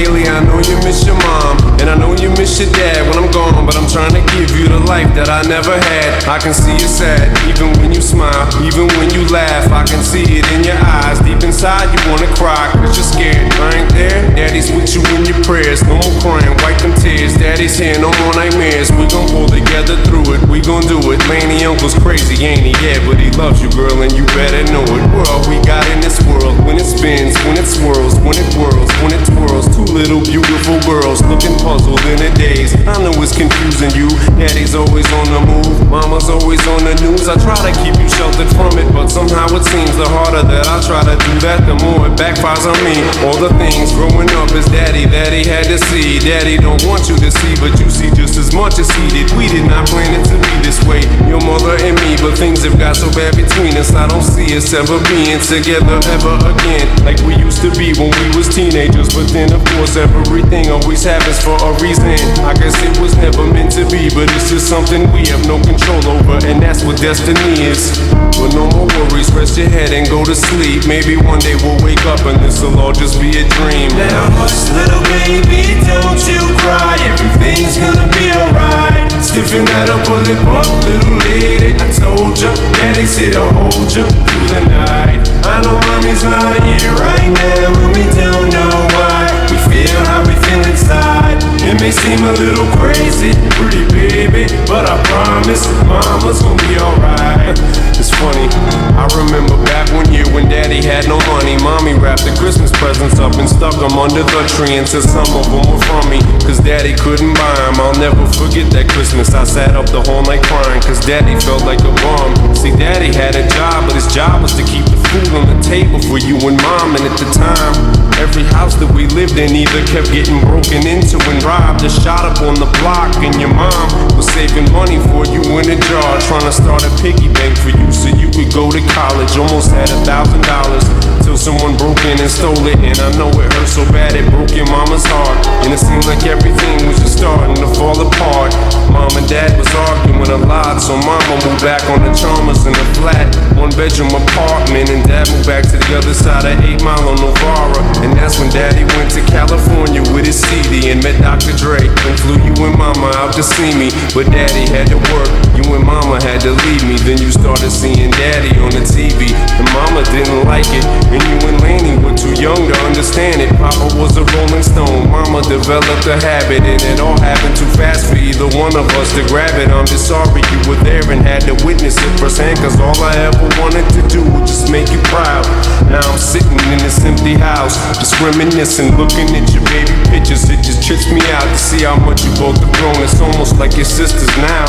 lately I know you miss your mom, and I know you miss your dad when I'm gone, but I'm trying to give you the life that I never had. I can see you sad, even when you smile, even when you laugh. I can see it in your eyes, deep inside you wanna cry, cause you're scared. I ain't there, daddy's with you in your prayers. No more crying, wipe them tears. Daddy's here, no more nightmares. We gon' pull together through it, we gon' do it. Laney uncle's crazy, ain't he? Yeah, but he loves you, girl, and you better know it. We're all we got in this world. When it spins, when it swirls, when it whirls, when it twirls. Two little beautiful girls looking puzzled in a daze. I know it's confusing you. Daddy's always on the move, mama's always on the news. I try to keep you sheltered from it, but somehow it seems the harder that I try to do that, the more it backfires on me. All the things growing up is daddy that he had to see. Daddy don't want you to see, but you see just as much as he did. We did not plan it to be this way, your mother and me, but things have got so bad between us. I don't see us ever being together ever again, like we used to be when we was teenagers. But then of course everything always happens for a reason. I guess it was never meant to be, but it's just something we have no control over, and that's what destiny is. But no more worries, rest your head and go to sleep. Maybe one day we'll wake up and this'll all just be a dream. Now hush, little baby, don't you cry. Everything's gonna be alright. Stiffen that up, pull it up, little lady. I told ya, daddy's here to hold ya through the night. I know mommy's not here right now, and we don't know why. We feel how we feel inside. It may seem a little crazy, pretty baby, but I promise mama's gonna be alright. It's funny, I remember back one year when daddy had no money. Mommy wrapped the Christmas presents up and stuck them under the tree, and said some of them were from me, cause daddy couldn't buy them. I'll never forget that Christmas. I sat up the whole night crying, cause daddy felt like a bum. See, daddy had a job, but his job was to keep the food on the table for you and mom. And at the time, every house that we lived in either kept getting broken into and robbed, or shot up on the block. And your mom was saving money for you in a jar, trying to start a piggy bank for you so you could go to college. Almost had $1,000 till someone broke in and stole it. And I know it hurt so bad it broke your mama's heart, and it seemed like everything was just starting to fall apart. Mom and dad was arguing a lot, so mama moved back on the Chalmers in a flat 1-bedroom apartment, and dad moved back to the other side of 8 Mile on Novara. And that's when daddy went to California with his CD and met Dr. Dre, and flew you and mama out to see me. But daddy had to work, you and mama had to leave me. Then you started seeing daddy on the TV, and mama didn't like it, and you and Laney were too young to understand it. Papa was a Rolling Stone, mama developed a habit, and it all happened too fast for either one of us to grab it. I'm just sorry you were there and had to witness it firsthand, cause all I ever wanted to do was just make you proud. Now I'm sitting in this empty house, just reminiscing, looking at your baby pictures. It just trips me out to see how much you both have grown. It's almost like your sisters now.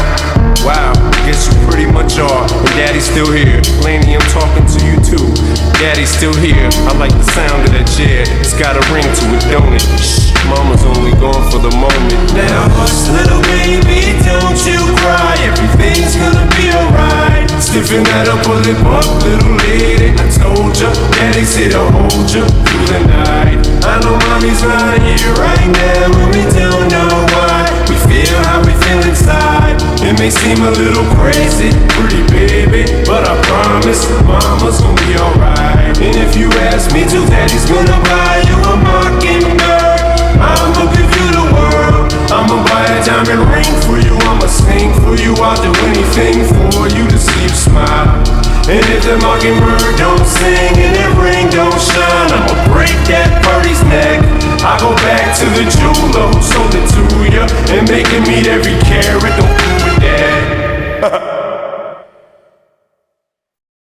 Wow, I guess you pretty much are. And daddy's still here. Laney, I'm talking to you too. Daddy's still here. I like the sound of that chair. It's got a ring to it, don't it? Shh, mama's only gone for the moment. Now hush, little baby, don't you cry. Everything's gonna be alright. Stiffen that up, pull it up, little lady. I told ya, daddy's here to hold ya through the night. I know mommy's not here right now, and we don't know why. We feel how we feel inside. It may seem a little crazy, pretty baby, but I promise mama's gonna be alright. And if you ask me to, daddy's gonna buy you a mockingbird. I'ma give you the world. I'ma buy a diamond ring for you. I'ma sing for you. I'll do anything for you to see you smile. And if the mockingbird don't sing and that ring don't shine, I'ma break that birdie's neck. I go back to the jeweler who sold it to ya, and make him eat every carat. Don't fool with that.